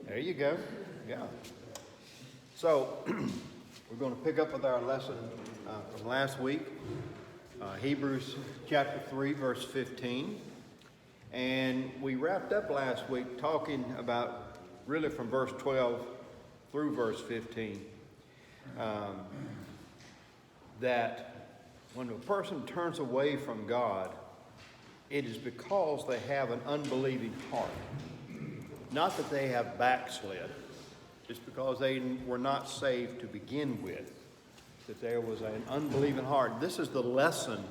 There you go. Yeah. So we're going to pick up with our lesson from last week, Hebrews chapter 3, verse 15. And we wrapped up last week talking about really from verse 12 through verse 15, that when a person turns away from God, it is because they have an unbelieving heart. Not that they have backslid. It's because they were not saved to begin with. That there was an unbelieving heart. This is the lesson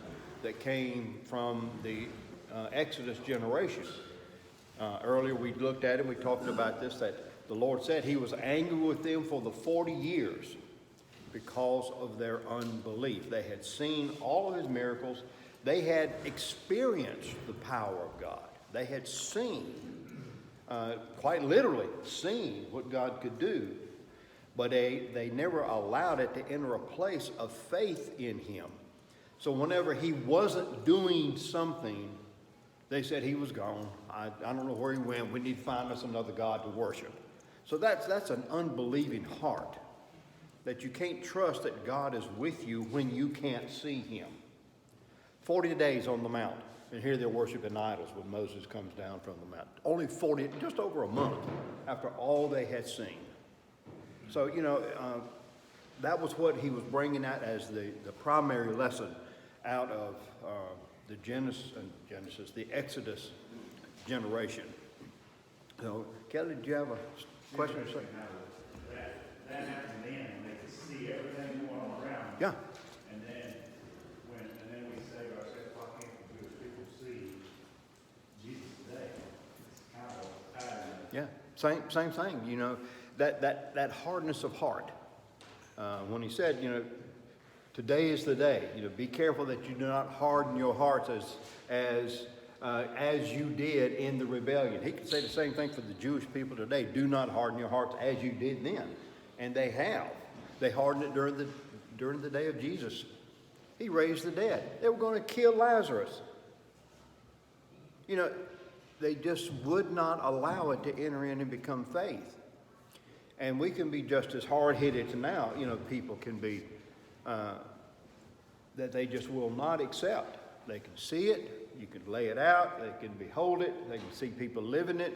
that came from the Exodus generation. Earlier we looked at it, we talked about this, that the Lord said he was angry with them for the 40 years because of their unbelief. They had seen all of his miracles. They had experienced the power of God. They had seen, quite literally seen what God could do, but they never allowed it to enter a place of faith in him. So whenever he wasn't doing something, they said he was gone. I don't know where he went. We need to find us another God to worship. So that's an unbelieving heart, that you can't trust that God is with you when you can't see him. 40 days on the mount, and here they're worshiping idols when Moses comes down from the mount. Only 40, just over a month after all they had seen. So, that was what he was bringing out as the primary lesson out of the the Exodus generation. So, Kelly, did you have a question or something? That happened then when they could see everything going on around. Yeah. And then we say to ourselves, why can't the Jewish people see Jesus today? It's kind of a pattern. Yeah, same thing. That hardness of heart. When he said, today is the day. Be careful that you do not harden your hearts as you did in the rebellion. He could say the same thing for the Jewish people today. Do not harden your hearts as you did then. And they have. They hardened it during the day of Jesus. He raised the dead. They were going to kill Lazarus. They just would not allow it to enter in and become faith. And we can be just as hard-headed now. People can be, that they just will not accept. They can see it. You can lay it out. They can behold it. They can see people living it.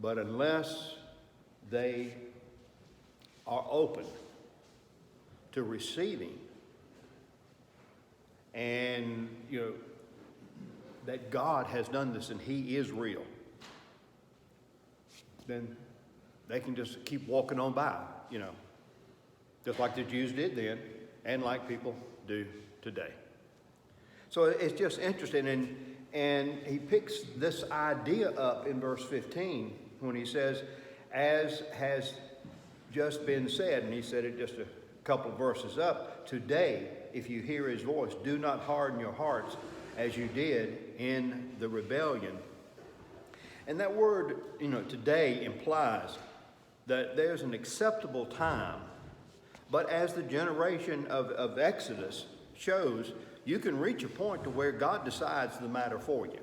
But unless they are open to receiving and, that God has done this and he is real, then they can just keep walking on by, just like the Jews did then and like people do today. So it's just interesting, and he picks this idea up in verse 15 when he says, as has just been said, and he said it just a couple of verses up, today, if you hear his voice, do not harden your hearts as you did in the rebellion. And that word, today implies that there's an acceptable time, but as the generation of Exodus shows, you can reach a point to where God decides the matter for you.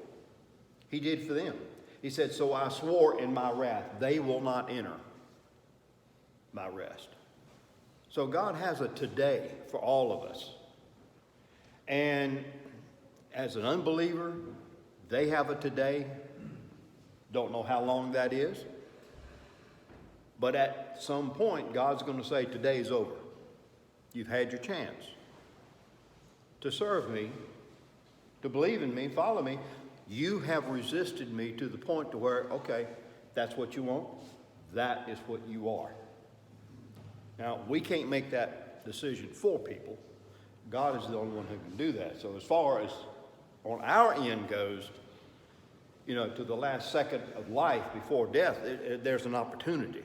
He did for them. He said, so I swore in my wrath, they will not enter my rest. So God has a today for all of us. And as an unbeliever, they have a today. Don't know how long that is. But at some point, God's going to say, today's over. You've had your chance to serve me, to believe in me, follow me. You have resisted me to the point to where, okay, that's what you want. That is what you are. Now, we can't make that decision for people. God is the only one who can do that. So as far as on our end goes, to the last second of life before death, there's an opportunity.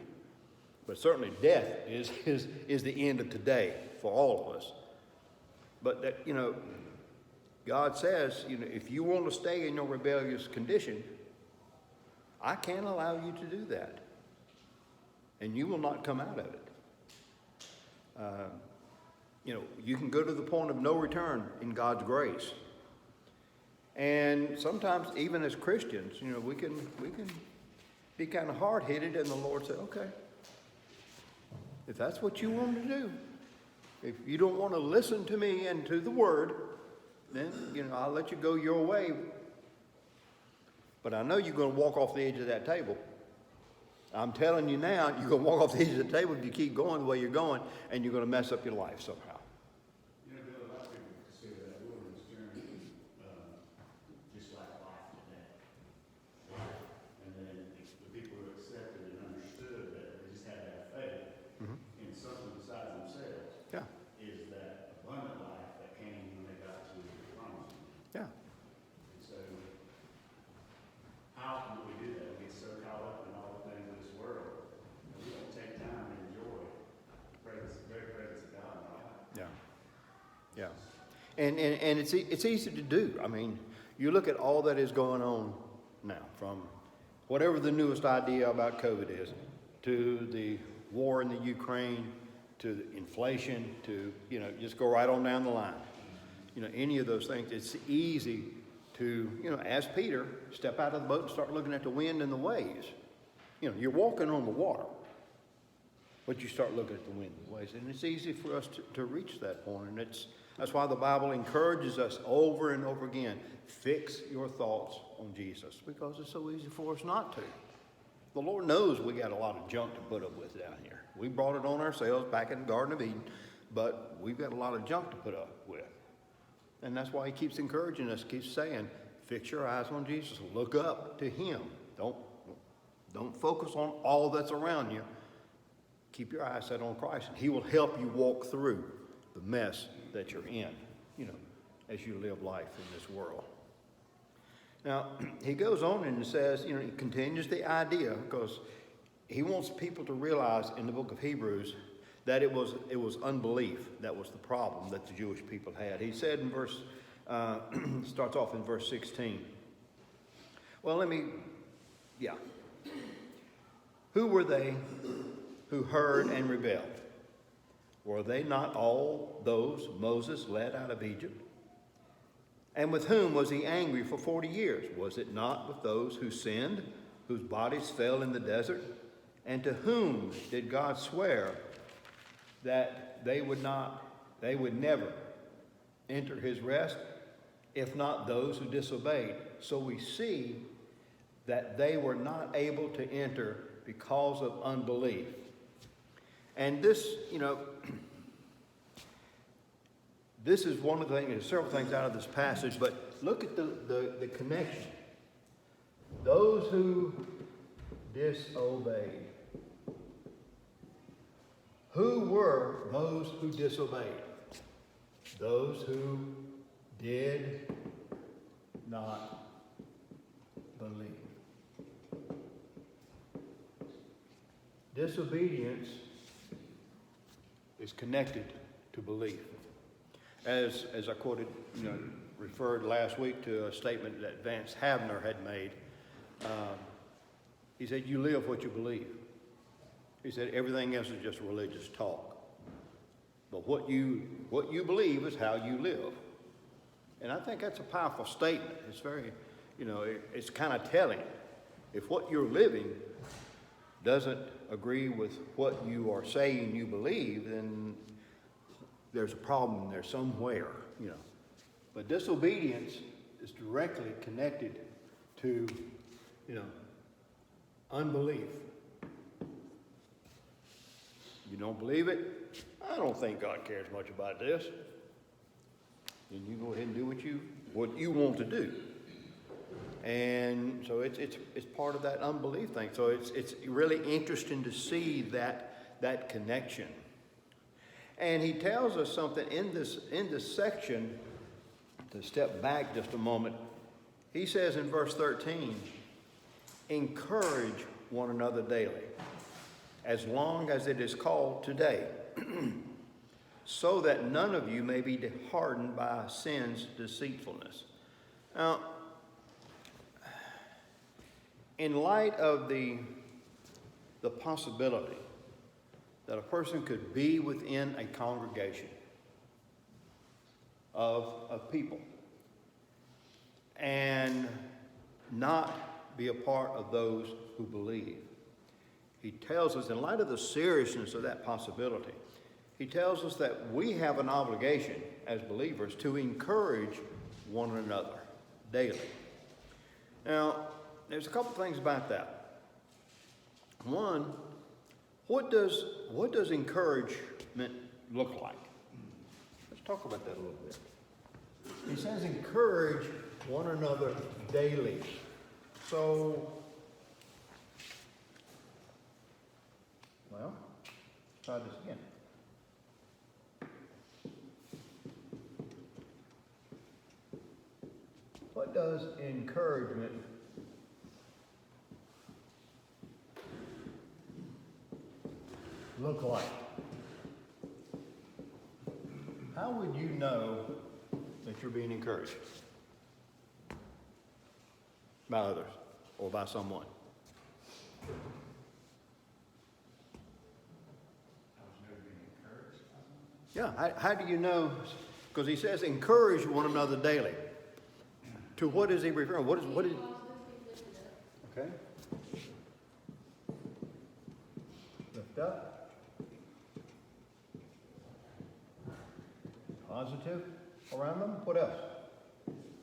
But certainly death is the end of today for all of us. But that, God says, if you want to stay in your rebellious condition, I can't allow you to do that. And you will not come out of it. You can go to the point of no return in God's grace. And sometimes, even as Christians, we can be kind of hard-headed, and the Lord said, okay, if that's what you want to do, if you don't want to listen to me and to the word, then, I'll let you go your way. But I know you're going to walk off the edge of that table. I'm telling you now, you're going to walk off the edge of the table if you keep going the way you're going, and you're going to mess up your life somehow. Bill, a lot of people consider that wilderness journey just like life today. And then the people who accepted and understood that they just had to have faith in something besides themselves is that abundant life that came when they got to the promised land. Yeah. And so, how do we do that? We get so caught up in all the things of this world that we don't take time to enjoy the very presence of God in our life. Yeah. Yeah. And it's easy to do. I mean, you look at all that is going on now, from whatever the newest idea about COVID is, to the war in the Ukraine, to the inflation, to, just go right on down the line. Any of those things, it's easy to, as Peter, step out of the boat and start looking at the wind and the waves. You're walking on the water, but you start looking at the wind and the waves. And it's easy for us to reach that point. And that's why the Bible encourages us over and over again, fix your thoughts on Jesus, because it's so easy for us not to. The Lord knows we got a lot of junk to put up with down here. We brought it on ourselves back in the Garden of Eden, but we've got a lot of junk to put up with. And that's why he keeps encouraging us, keeps saying, fix your eyes on Jesus. Look up to him. Don't focus on all that's around you. Keep your eyes set on Christ, and he will help you walk through the mess that you're in, as you live life in this world. Now, he goes on and says, he continues the idea, because he wants people to realize in the book of Hebrews that it was unbelief that was the problem that the Jewish people had. He said in starts off in verse 16. Well, Who were they who heard and rebelled? Were they not all those Moses led out of Egypt? And with whom was he angry for 40 years? Was it not with those who sinned, whose bodies fell in the desert? And to whom did God swear that they would never enter his rest, if not those who disobeyed? So we see that they were not able to enter because of unbelief. And this, this is one of the things, there's several things out of this passage, but look at the connection. Those who disobeyed. Who were those who disobeyed? Those who did not believe. Disobedience is connected to belief. As I quoted, referred last week to a statement that Vance Havner had made. He said, you live what you believe. He said, everything else is just religious talk. But what you believe is how you live. And I think that's a powerful statement. It's very, it's kind of telling. If what you're living doesn't agree with what you are saying you believe, then there's a problem there somewhere, But disobedience is directly connected to, unbelief. You don't believe it? I don't think God cares much about this. Then you go ahead and do what you want to do. And so it's part of that unbelief thing. So it's really interesting to see that connection. And he tells us something in this section, to step back just a moment. He says in verse 13, encourage one another daily, as long as it is called today, so that none of you may be hardened by sin's deceitfulness. Now, in light of the possibility that a person could be within a congregation of people and not be a part of those who believe. He tells us, in light of the seriousness of that possibility, he tells us that we have an obligation as believers to encourage one another daily. Now, there's a couple things about that. One, what does encouragement look like? Let's talk about that a little bit. He says encourage one another daily. So, well, try this again. What does encouragement look like? How would you know that you're being encouraged by others or by someone? Yeah, how do you know? Because he says encourage one another daily. To what is he referring? What is? Okay. Lift up. Positive around them. What else?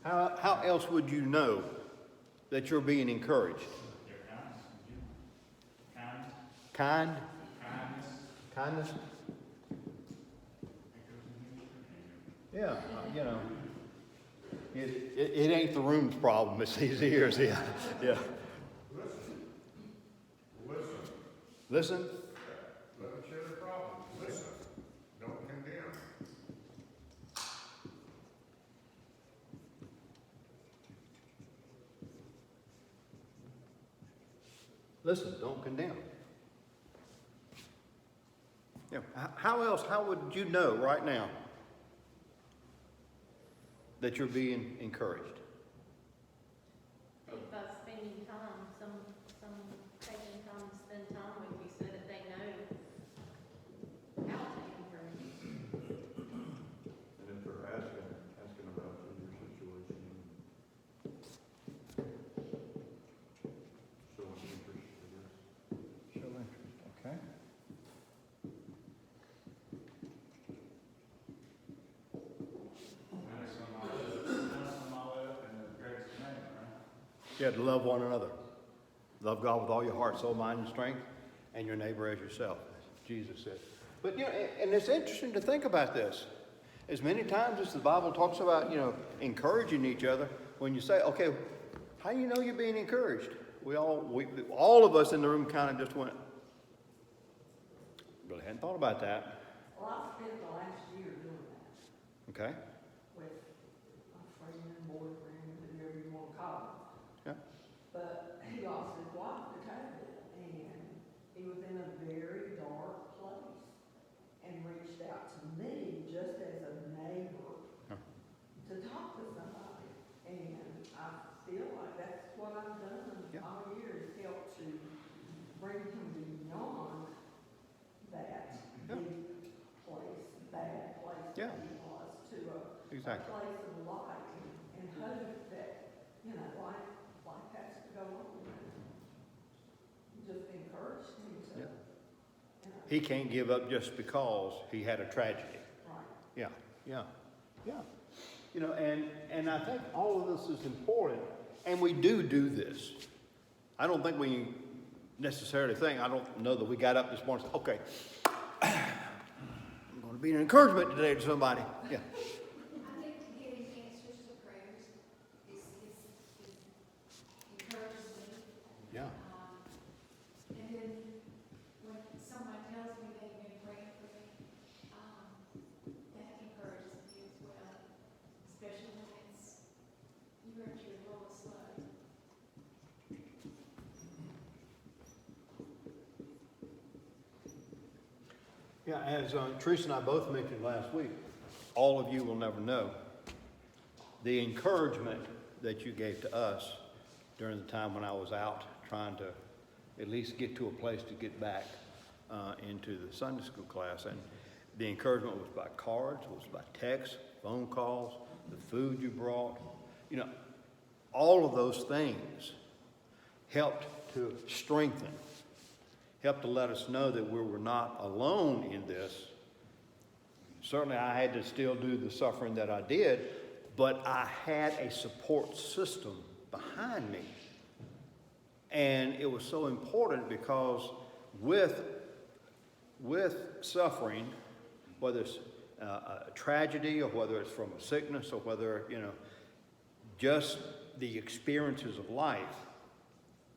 How else would you know that you're being encouraged? Kind. Kindness. Yeah, you know. It ain't the room's problem, it's these ears. Yeah. Yeah. Listen. Let them share the problem. Listen. Don't condemn. Listen, don't condemn. Yeah. How else? How would you know right now that you're being encouraged? By spending time, some taking time to spend time with you so that they know how to encourage you. And if they're asking about your situation, showing interest, I guess. Show interest, okay. You have to love one another. Love God with all your heart, soul, mind, and strength, and your neighbor as yourself, as Jesus said. But, you know, and it's interesting to think about this. As many times as the Bible talks about, you know, encouraging each other, when you say, okay, how do you know you're being encouraged? All of us in the room kind of just went, really hadn't thought about that. Well, I spent the last year doing that Okay? with my friend, boyfriend, whatever you want to call it. Yeah. But he lost his wife to COVID, and he was in a very dark place and reached out to me just as a neighbor Huh. to talk to somebody. And I feel like that's what I've done Yeah. all year, is help to bring him beyond that Yeah. bad place Yeah. that he was to a Exactly. place of light and hope that, you know, life has to go on. Just encouraged him to, Yeah. you know, He can't give up just because he had a tragedy. right. Yeah, yeah, yeah. You know, and I think all of this is important, and we do this. I don't think we necessarily think, I don't know that we got up this morning and said, okay, I'm going to be an encouragement today to somebody. Yeah. I think getting answers to prayers is encourages me. Yeah. And then when someone tells me they've been praying for me, that encourages me as well, especially when you're at your lowest low. Yeah, as Teresa and I both mentioned last week, all of you will never know the encouragement that you gave to us during the time when I was out trying to at least get to a place to get back into the Sunday school class. And the encouragement was by cards, it was by text, phone calls, the food you brought, you know, all of those things helped to strengthen, helped to let us know that we were not alone in this. Certainly I had to still do the suffering that I did, but I had a support system behind me. And it was so important because with suffering, whether it's a tragedy or whether it's from a sickness or whether, just the experiences of life,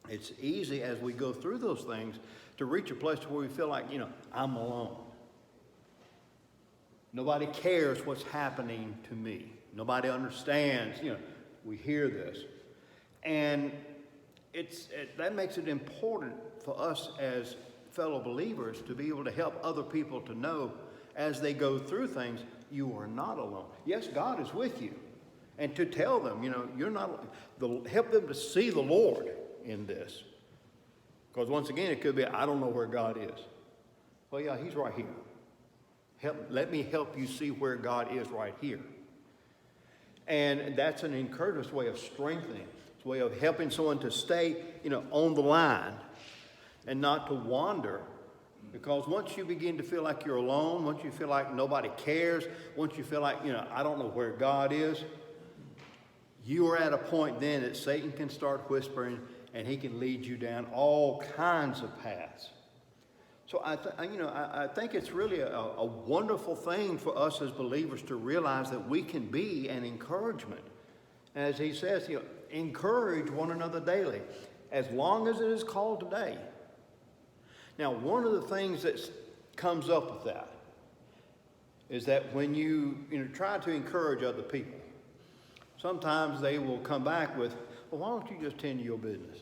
it's easy as we go through those things to reach a place where we feel like, I'm alone. Nobody cares what's happening to me. Nobody understands, we hear this. And that makes it important for us as fellow believers to be able to help other people to know as they go through things, you are not alone. Yes, God is with you. And to tell them, you're not, help them to see the Lord in this. Because once again, it could be, I don't know where God is. Well, yeah, he's right here. Let me help you see where God is right here. And that's an encouragement way of strengthening. It's a way of helping someone to stay, on the line and not to wander. Because once you begin to feel like you're alone, once you feel like nobody cares, once you feel like, I don't know where God is, you are at a point then that Satan can start whispering and he can lead you down all kinds of paths. So I think it's really a wonderful thing for us as believers to realize that we can be an encouragement. As he says, encourage one another daily, as long as it is called today. Now, one of the things that comes up with that is that when you try to encourage other people, sometimes they will come back with, well, why don't you just tend to your business?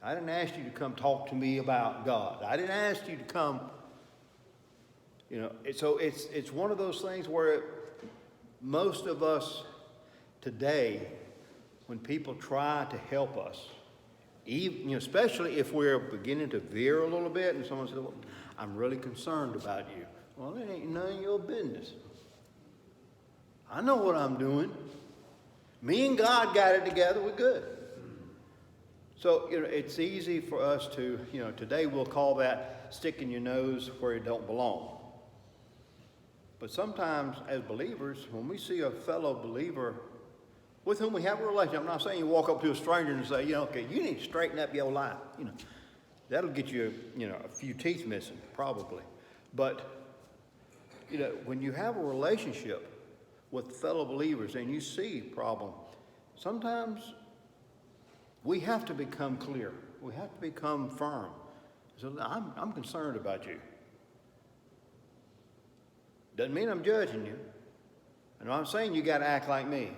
I didn't ask you to come talk to me about God. I didn't ask you to come, So it's one of those things where most of us today, when people try to help us, even, especially if we're beginning to veer a little bit and someone says, well, I'm really concerned about you. Well, it ain't none of your business. I know what I'm doing. Me and God got it together. We're good. So, it's easy for us to, today we'll call that sticking your nose where it don't belong. But sometimes as believers, when we see a fellow believer with whom we have a relationship, I'm not saying you walk up to a stranger and say, okay, you need to straighten up your life. That'll get you, a few teeth missing, probably. But, when you have a relationship with fellow believers and you see a problem, sometimes we have to become clear. We have to become firm. So I'm concerned about you. Doesn't mean I'm judging you. And I'm saying you got to act like me.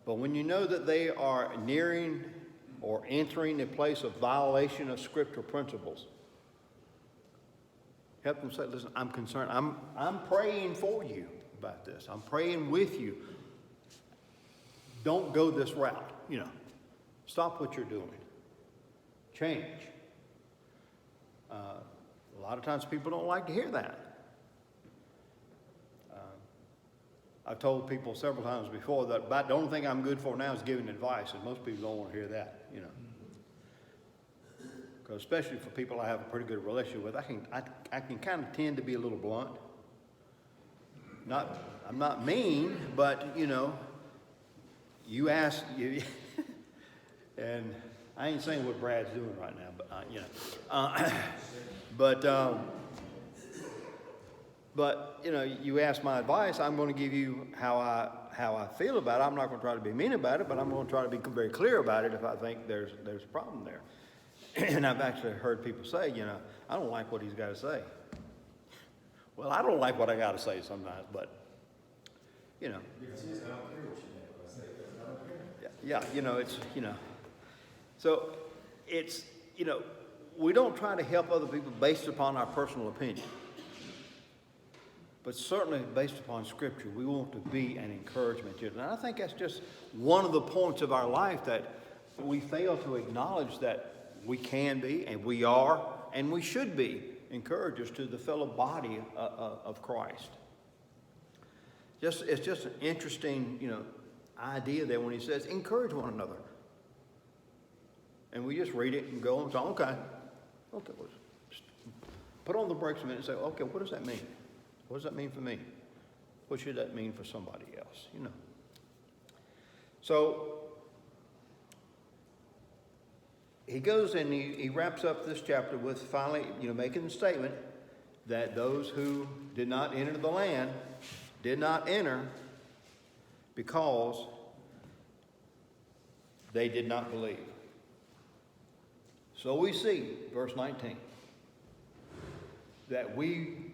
But when you know that they are nearing or entering a place of violation of scriptural principles, help them say, listen, I'm concerned. I'm praying for you about this. I'm praying with you. Don't go this route. Stop what you're doing. Change. A lot of times people don't like to hear that. I've told people several times before that about the only thing I'm good for now is giving advice, and most people don't want to hear that, Because especially for people I have a pretty good relationship with, I can kind of tend to be a little blunt. I'm not mean, but you ask you, and I ain't saying what Brad's doing right now, but you ask my advice, I'm going to give you how I feel about it. I'm not going to try to be mean about it, but I'm going to try to be very clear about it if I think there's a problem there. And I've actually heard people say, I don't like what he's got to say. Well, I don't like what I got to say sometimes, but So it's we don't try to help other people based upon our personal opinion. But certainly based upon Scripture, we want to be an encouragement to them. And I think that's just one of the points of our life that we fail to acknowledge that we can be, and we are, and we should be encouragers to the fellow body of Christ. It's just an interesting, idea there when he says, encourage one another. And we just read it and go and say, okay, just put on the brakes a minute and say, okay, what does that mean? What does that mean for me? What should that mean for somebody else? You know. So he goes and he wraps up this chapter with finally, making the statement that those who did not enter the land did not enter because they did not believe. So we see, verse 19, that we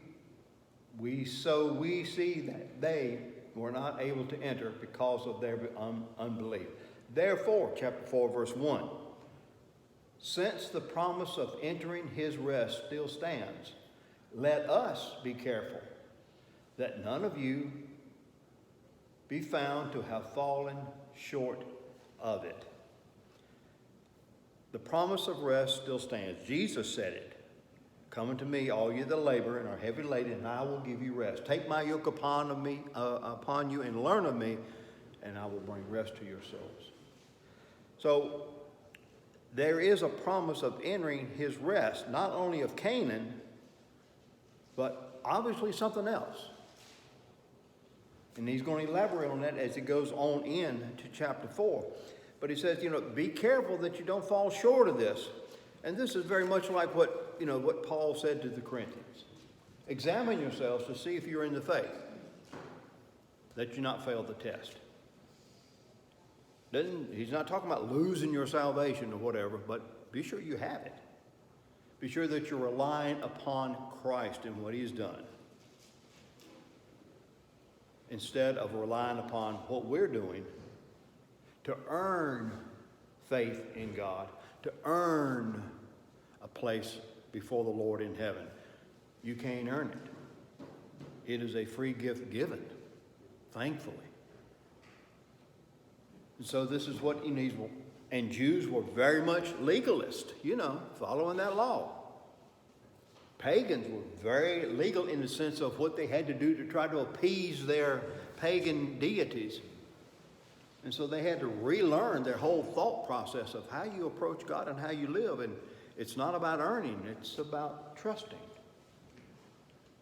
see that they were not able to enter because of their unbelief. Therefore, chapter 4, verse 1, since the promise of entering his rest still stands, let us be careful that none of you be found to have fallen short of it. The promise of rest still stands. Jesus said it. Come unto me, all you that labor and are heavy laden, and I will give you rest. Take my yoke upon you and learn of me, and I will bring rest to your souls. So there is a promise of entering his rest, not only of Canaan, but obviously something else. And he's going to elaborate on that as he goes on into chapter 4. But he says, be careful that you don't fall short of this. And this is very much like what Paul said to the Corinthians. Examine yourselves to see if you're in the faith, that you not fail the test. He's not talking about losing your salvation or whatever, but be sure you have it. Be sure that you're relying upon Christ and what he has done, instead of relying upon what we're doing to earn faith in God, to earn a place before the Lord in heaven. You can't earn it. It is a free gift given, thankfully. And so this is what he needs. And Jews were very much legalist, following that law. Pagans were very legal in the sense of what they had to do to try to appease their pagan deities. And so they had to relearn their whole thought process of how you approach God and how you live. And it's not about earning, it's about trusting,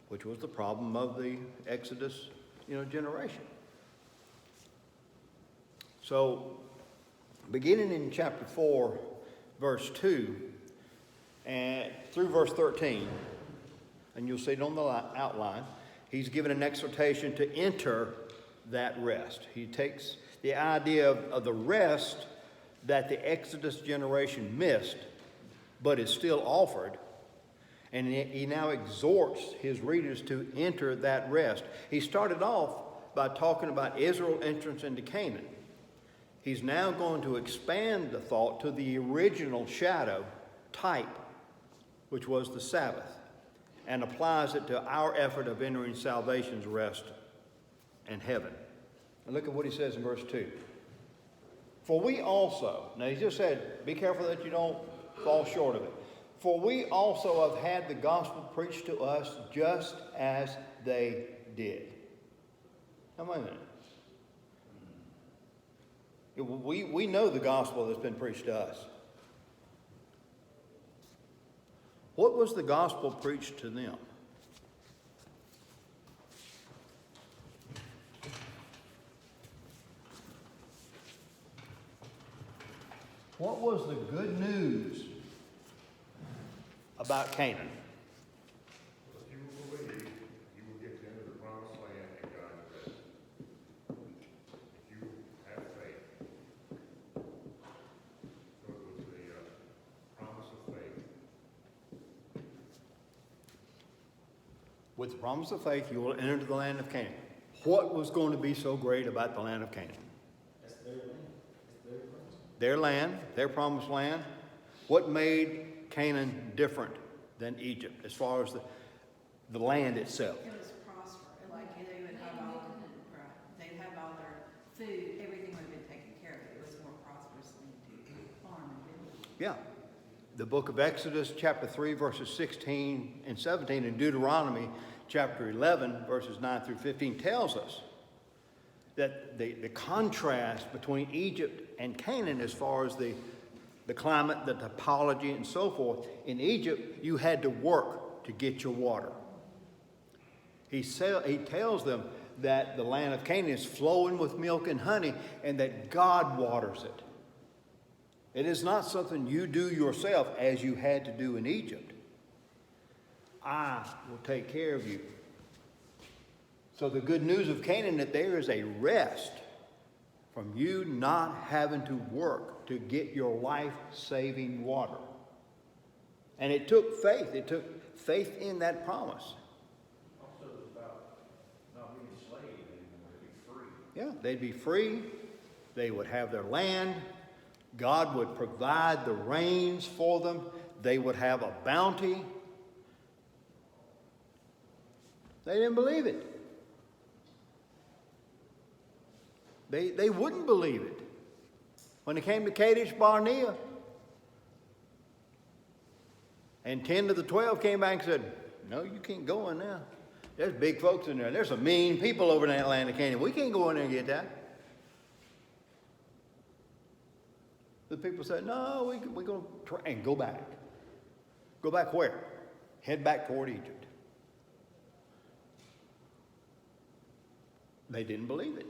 which was the problem of the Exodus, generation. So, beginning in chapter 4, verse 2, and through verse 13, and you'll see it on the outline, he's given an exhortation to enter that rest. He takes the idea of the rest that the Exodus generation missed, but is still offered, and he now exhorts his readers to enter that rest. He started off by talking about Israel's entrance into Canaan. He's now going to expand the thought to the original shadow type, which was the Sabbath, and applies it to our effort of entering salvation's rest and heaven. And look at what he says in verse 2. For we also, now he just said, be careful that you don't fall short of it. For we also have had the gospel preached to us just as they did. Now wait a minute. We know the gospel that's been preached to us. What was the gospel preached to them? What was the good news about Canaan? If you will believe, you will get into the promised land and God's rest. If you have faith. So it was the promise of faith. With the promise of faith, you will enter the land of Canaan. What was going to be so great about the land of Canaan? That's their land. That's Their land, their promised land. What made Canaan different than Egypt as far as the land itself? It was prosperous, like they would have all, they'd have all their food, everything would have been taken care of. It was more prosperous than to farm and build. Yeah. The book of Exodus, chapter 3, verses 16 and 17, and Deuteronomy, chapter 11, verses 9 through 15, tells us that the contrast between Egypt and Canaan as far as the climate, the topology, and so forth. In Egypt, you had to work to get your water. He tells them that the land of Canaan is flowing with milk and honey, and that God waters it. It is not something you do yourself as you had to do in Egypt. I will take care of you. So the good news of Canaan, that there is a rest from you not having to work to get your life-saving water. And it took faith. It took faith in that promise. Also, it's about not being a slave anymore, to be free. Yeah, they'd be free. They would have their land. God would provide the rains for them. They would have a bounty. They didn't believe it. They wouldn't believe it. When it came to Kadesh Barnea, and 10 of the 12 came back and said, no, you can't go in there. There's big folks in there. There's some mean people over in that land of Canaan. We can't go in there and get that. The people said, no, we're going to try and go back. Go back where? Head back toward Egypt. They didn't believe it.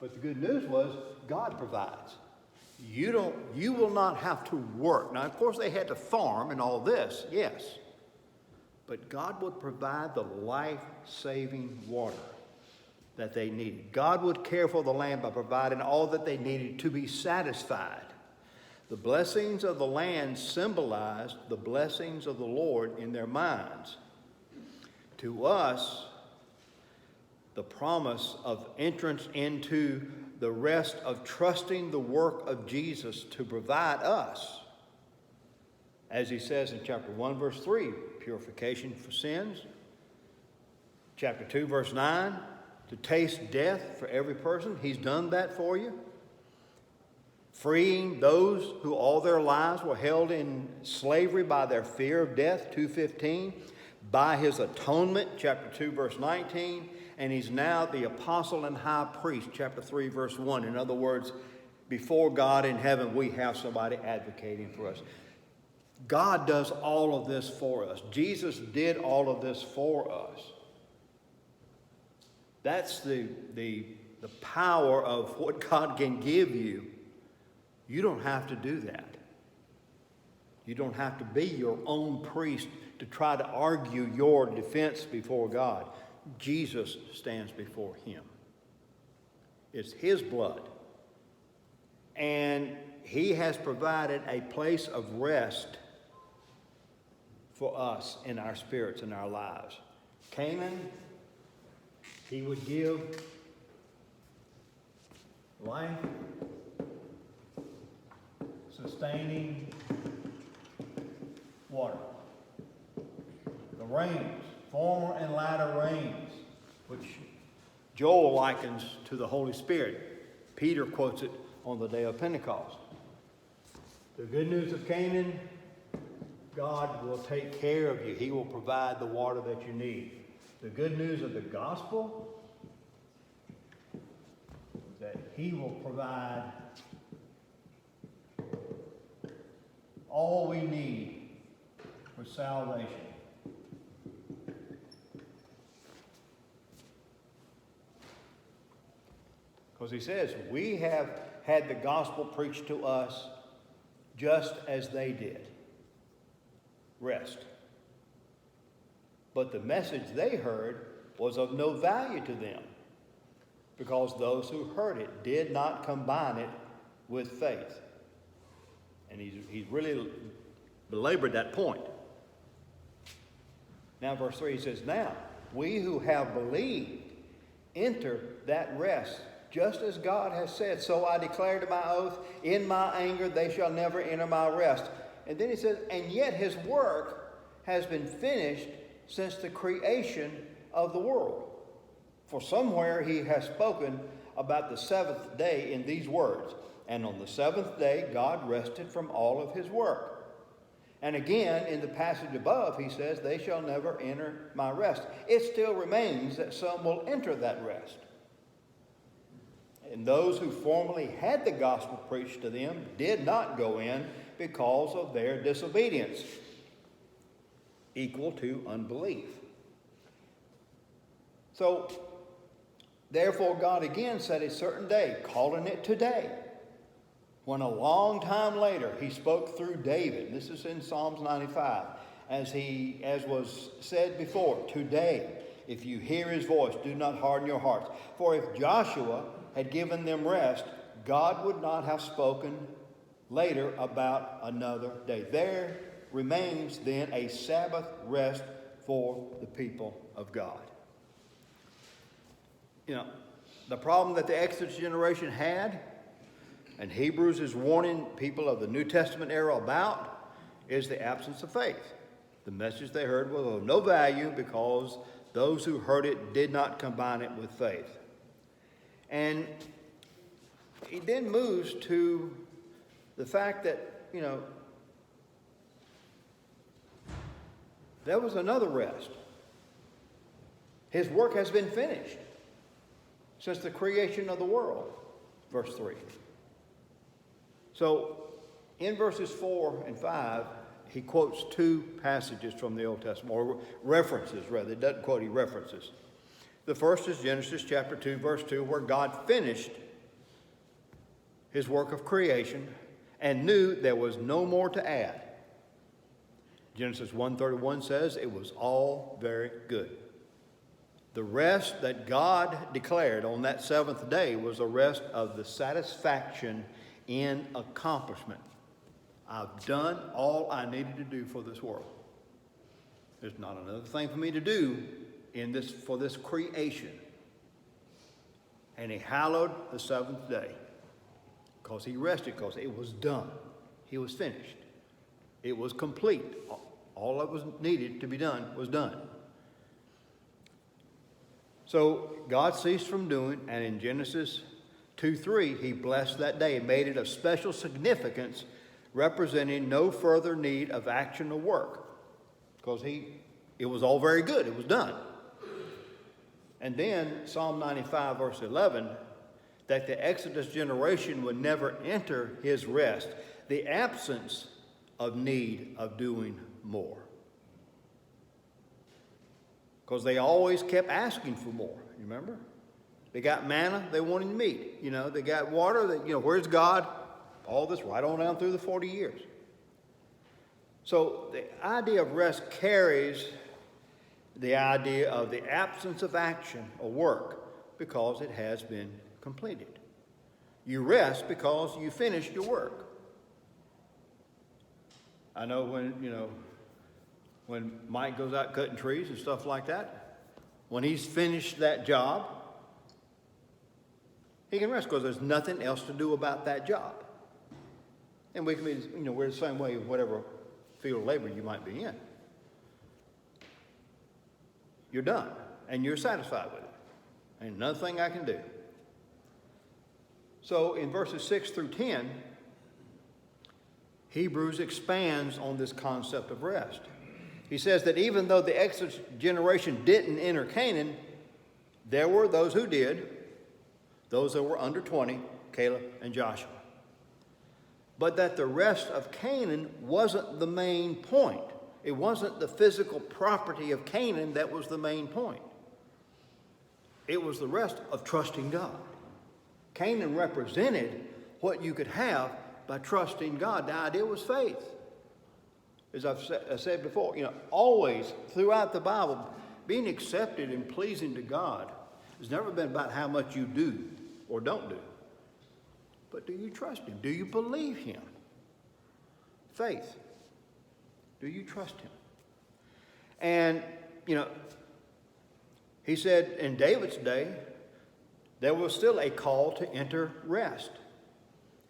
But the good news was God provides. You will not have to work. Now, of course, they had to farm and all this, yes. But God would provide the life-saving water that they needed. God would care for the land by providing all that they needed to be satisfied. The blessings of the land symbolized the blessings of the Lord in their minds. To us, the promise of entrance into the rest of trusting the work of Jesus to provide us, as he says in chapter 1, verse 3, purification for sins. Chapter 2, verse 9, to taste death for every person. He's done that for you. Freeing those who all their lives were held in slavery by their fear of death, 2:15. By his atonement, chapter 2, verse 19. And he's now the apostle and high priest, chapter 3, verse 1. In other words, before God in heaven, we have somebody advocating for us. God does all of this for us. Jesus did all of this for us. That's the power of what God can give you. You don't have to do that. You don't have to be your own priest to try to argue your defense before God. Jesus stands before him. It's his blood. And he has provided a place of rest for us in our spirits and our lives. Canaan, he would give life, sustaining water. The rains, former and latter rains, which Joel likens to the Holy Spirit. Peter quotes it on the day of Pentecost. The good news of Canaan, God will take care of you. He will provide the water that you need. The good news of the gospel is that he will provide all we need for salvation. Because he says, we have had the gospel preached to us just as they did. Rest. But the message they heard was of no value to them, because those who heard it did not combine it with faith. And he's really belabored that point. Now verse 3, he says, now we who have believed enter that rest, just as God has said, so I declare to my oath, in my anger they shall never enter my rest. And then he says, and yet his work has been finished since the creation of the world. For somewhere he has spoken about the seventh day in these words, and on the seventh day God rested from all of his work. And again, in the passage above, he says, they shall never enter my rest. It still remains that some will enter that rest. And those who formerly had the gospel preached to them did not go in because of their disobedience, equal to unbelief. So, therefore God again set a certain day, calling it today, when a long time later he spoke through David. This is in Psalms 95. As was said before, today, if you hear his voice, do not harden your hearts. For if Joshua had given them rest, God would not have spoken later about another day. There remains then a Sabbath rest for the people of God. You know, the problem that the Exodus generation had, and Hebrews is warning people of the New Testament era about, is the absence of faith. The message they heard was of no value because those who heard it did not combine it with faith. And he then moves to the fact that, you know, there was another rest. His work has been finished since the creation of the world, verse 3. So, in verses 4 and 5, he quotes two passages from the Old Testament, or references rather. It doesn't quote, he references. The first is Genesis chapter 2, verse 2, where God finished his work of creation and knew there was no more to add. Genesis 1:31 says it was all very good. The rest that God declared on that seventh day was a rest of the satisfaction in accomplishment. I've done all I needed to do for this world. There's not another thing for me to do for this creation. And he hallowed the seventh day because he rested, because it was done. He was finished. It was complete. All that was needed to be done was done. So God ceased from doing, and in Genesis 2:3, he blessed that day and made it of special significance, representing no further need of action or work, because it was all very good. It was done. And then Psalm 95, verse 11, that the Exodus generation would never enter his rest, the absence of need of doing more. Because they always kept asking for more, you remember? They got manna, they wanted meat. You know, they got water, where's God? All this right on down through the 40 years. So the idea of rest carries the idea of the absence of action or work because it has been completed. You rest because you finished your work. I know when Mike goes out cutting trees and stuff like that, when he's finished that job, he can rest because there's nothing else to do about that job. And we can be, we're the same way in whatever field of labor you might be in. You're done, and you're satisfied with it. Ain't another thing I can do. So in verses 6 through 10, Hebrews expands on this concept of rest. He says that even though the Exodus generation didn't enter Canaan, there were those who did, those that were under 20, Caleb and Joshua. But that the rest of Canaan wasn't the main point. It wasn't the physical property of Canaan that was the main point. It was the rest of trusting God. Canaan represented what you could have by trusting God. The idea was faith. As I've said before, always throughout the Bible, being accepted and pleasing to God has never been about how much you do or don't do. But do you trust him? Do you believe him? Faith. Do you trust him? And, he said in David's day, there was still a call to enter rest.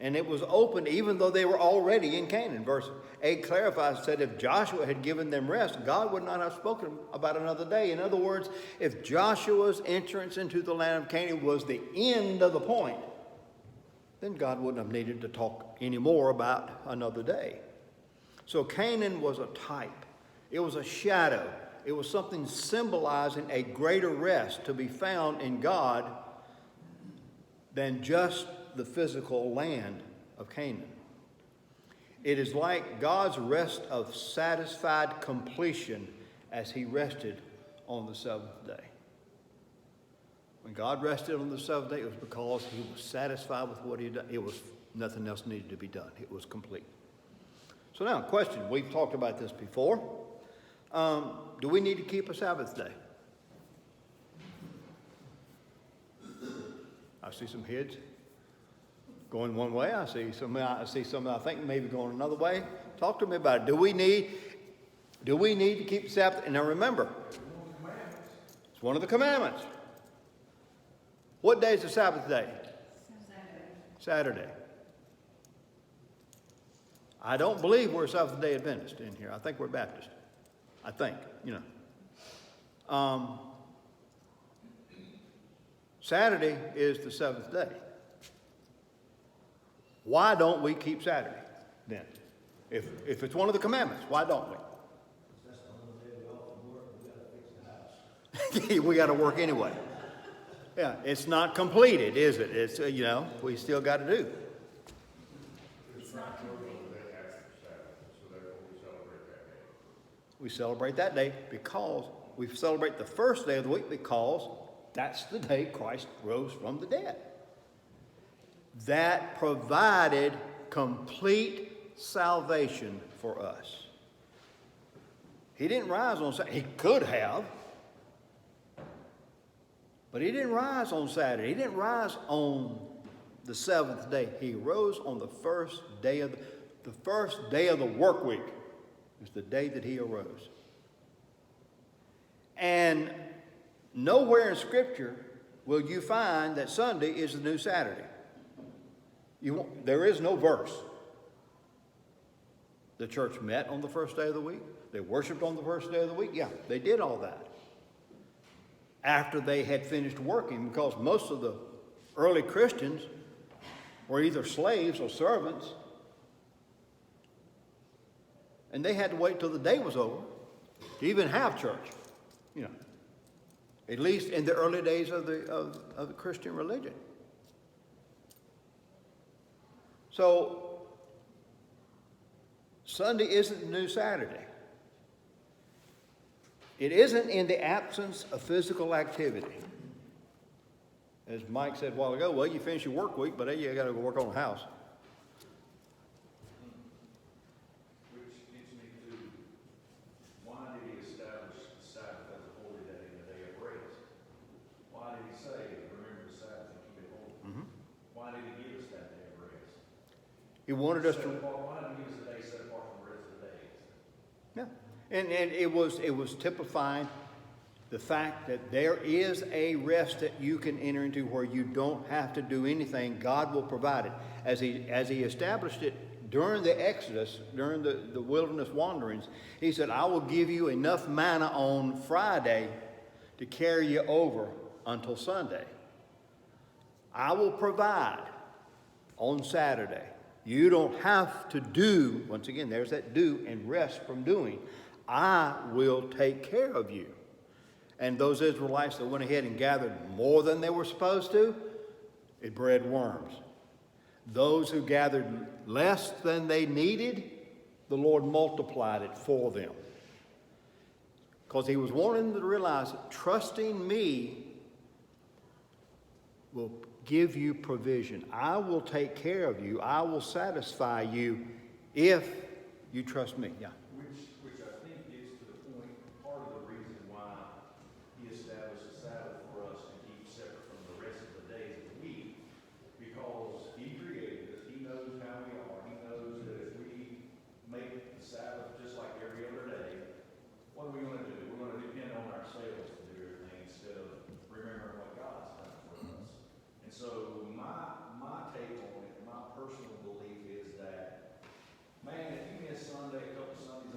And it was open even though they were already in Canaan. Verse 8 clarifies, said if Joshua had given them rest, God would not have spoken about another day. In other words, if Joshua's entrance into the land of Canaan was the end of the point, then God wouldn't have needed to talk anymore about another day. So Canaan was a type. It was a shadow. It was something symbolizing a greater rest to be found in God than just the physical land of Canaan. It is like God's rest of satisfied completion as he rested on the seventh day. When God rested on the seventh day, it was because he was satisfied with what he had done. It was nothing else needed to be done. It was complete. So now, question. We've talked about this before. Do we need to keep a Sabbath day? I see some heads going one way. I see some I think maybe going another way. Talk to me about it. Do we need to keep the Sabbath? And now remember, it's one of the commandments. What day is the Sabbath day? Saturday. I don't believe we're a Seventh-day Adventist in here. I think we're Baptist. I think, Saturday is the seventh day. Why don't we keep Saturday then? If it's one of the commandments, why don't we? That's the only day we all can work, we gotta fix the house. We got to work anyway. Yeah, it's not completed, is it? It's, we still got to do. It's not complete. So therefore we celebrate that day. We celebrate that day because we celebrate the first day of the week because that's the day Christ rose from the dead. That provided complete salvation for us. He didn't rise on Saturday. He could have. But he didn't rise on Saturday. He didn't rise on the seventh day. He rose on the first day of the work week. Is the day that he arose. And nowhere in Scripture will you find that Sunday is the new Saturday. There is no verse. The church met on the first day of the week. They worshiped on the first day of the week. Yeah, they did all that. After they had finished working, because most of the early Christians were either slaves or servants. And they had to wait till the day was over to even have church, at least in the early days of the Christian religion. So, Sunday isn't the new Saturday. It isn't in the absence of physical activity. As Mike said a while ago, well, you finish your work week, but then you got to go work on the house. Which leads me to, why did he establish the Sabbath as a holy day and a day of rest? Why did he say, remember the Sabbath and keep it holy? Mm-hmm. Why did he give us that day of rest? He wanted us to. Why did he give us a day set apart from the rest of the days? Yeah. And it was typifying the fact that there is a rest that you can enter into where you don't have to do anything. God will provide it. As he established it during the Exodus, during the wilderness wanderings, he said, I will give you enough manna on Friday to carry you over until Sunday. I will provide on Saturday. You don't have to do, once again, there's that do and rest from doing. I will take care of you. And those Israelites that went ahead and gathered more than they were supposed to, it bred worms. Those who gathered less than they needed, the Lord multiplied it for them. Because he was wanting them to realize that trusting me will give you provision. I will take care of you. I will satisfy you if you trust me. Yeah. Which I think gets to the point, part of the reason why he established a Sabbath for us to keep separate from the rest of the days of the week, because he created us, he knows how we are, he knows that if we make the Sabbath just like every other day, what are we going to do? We're going to depend on ourselves to do everything instead of remembering what God's done for us. And so my take on it, my personal belief is that, man, if you miss Sunday, a couple Sundays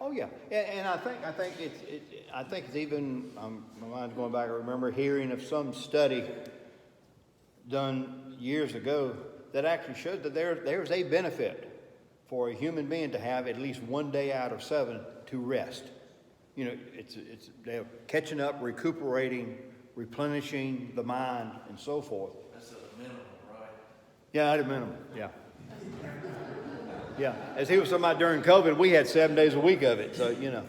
Oh, yeah, and I think it's even, my mind's going back, I remember hearing of some study done years ago that actually showed that there's a benefit for a human being to have at least 1 day out of 7 to rest. You know, they're catching up, recuperating, replenishing the mind, and so forth. That's a minimum, right? Yeah, at a minimum, yeah. Yeah, as he was talking about during COVID, we had 7 days a week of it, so, you know,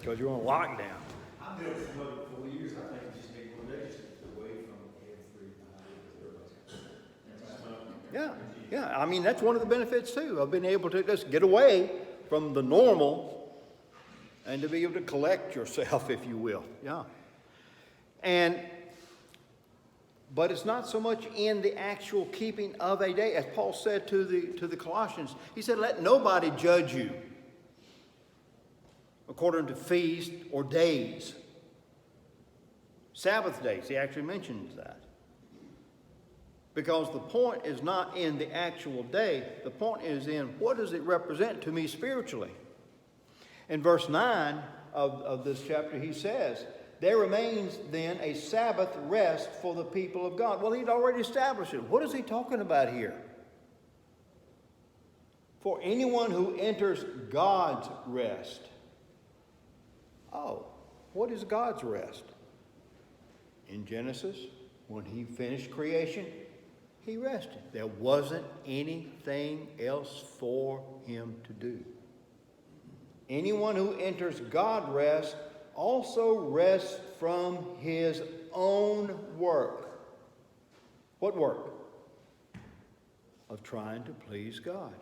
because you're on lockdown. I've been promoted for 4 years, I think we just need 1 day just to get away from everything. Yeah, I mean, that's one of the benefits too, of being able to just get away from the normal and to be able to collect yourself, if you will, yeah. But it's not so much in the actual keeping of a day. As Paul said to the Colossians, he said, let nobody judge you according to feast or days. Sabbath days, he actually mentions that. Because the point is not in the actual day. The point is in what does it represent to me spiritually. In verse 9 of this chapter, he says, there remains then a Sabbath rest for the people of God. Well, he'd already established it. What is he talking about here? For anyone who enters God's rest. Oh, what is God's rest? In Genesis, when he finished creation, he rested. There wasn't anything else for him to do. Anyone who enters God's rest also rests from his own work. What work? Of trying to please God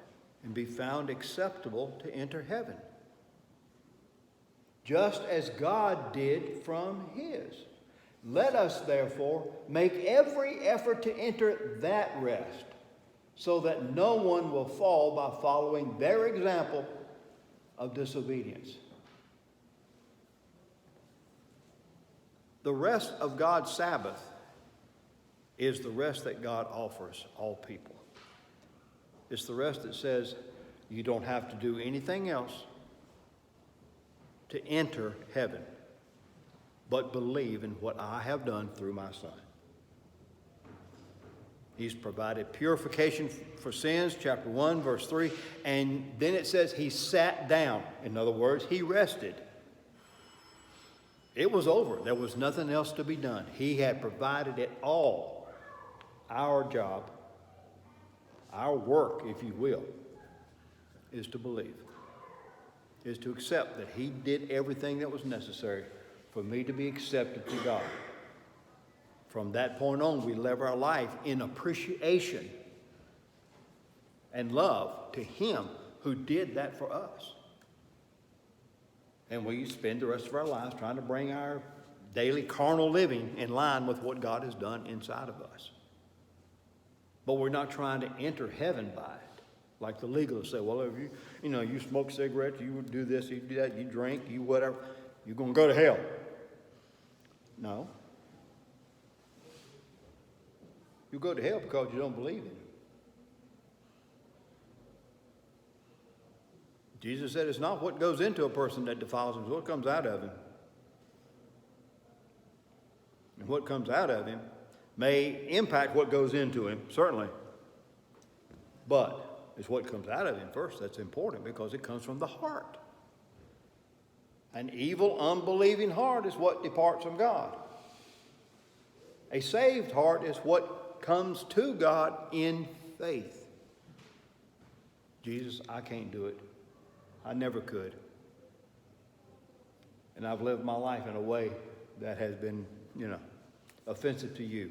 and be found acceptable to enter heaven. Just as God did from his. Let us therefore make every effort to enter that rest, so that no one will fall by following their example of disobedience. The rest of God's Sabbath is the rest that God offers all people. It's the rest that says you don't have to do anything else to enter heaven, but believe in what I have done through my Son. He's provided purification for sins, chapter 1, verse 3, and then it says he sat down. In other words, he rested. It was over. There was nothing else to be done. He had provided it all. Our job, our work, if you will, is to believe, is to accept that he did everything that was necessary for me to be accepted to God. From that point on, we live our life in appreciation and love to him who did that for us. And we spend the rest of our lives trying to bring our daily carnal living in line with what God has done inside of us. But we're not trying to enter heaven by it. Like the legalists say, well, if you smoke cigarettes, you do this, you do that, you drink, you whatever, you're going to go to hell. No. You go to hell because you don't believe in him. Jesus said it's not what goes into a person that defiles him, it's what comes out of him. And what comes out of him may impact what goes into him, certainly. But it's what comes out of him first that's important, because it comes from the heart. An evil, unbelieving heart is what departs from God. A saved heart is what comes to God in faith. Jesus, I can't do it. I never could. And I've lived my life in a way that has been, offensive to you.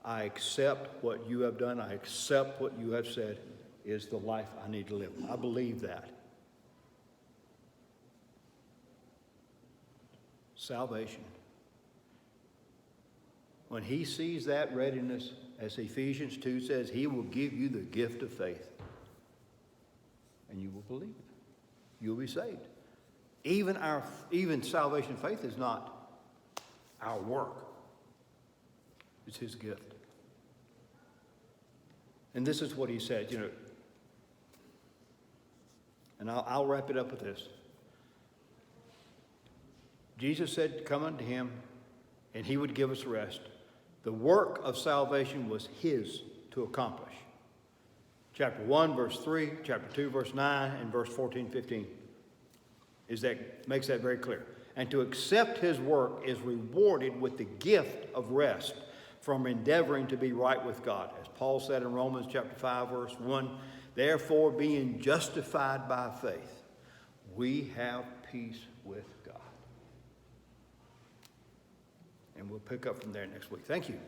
I accept what you have done. I accept what you have said is the life I need to live. I believe that. Salvation. When he sees that readiness, as Ephesians 2 says, he will give you the gift of faith. And you will believe it. You'll be saved. Even salvation faith is not our work. It's his gift. And this is what he said, And I'll wrap it up with this. Jesus said, come unto him, and he would give us rest. The work of salvation was his to accomplish. Chapter 1, verse 3, chapter 2, verse 9, and verse 14, 15 makes that very clear. And to accept his work is rewarded with the gift of rest from endeavoring to be right with God. As Paul said in Romans chapter 5, verse 1, therefore being justified by faith, we have peace with God. And we'll pick up from there next week. Thank you.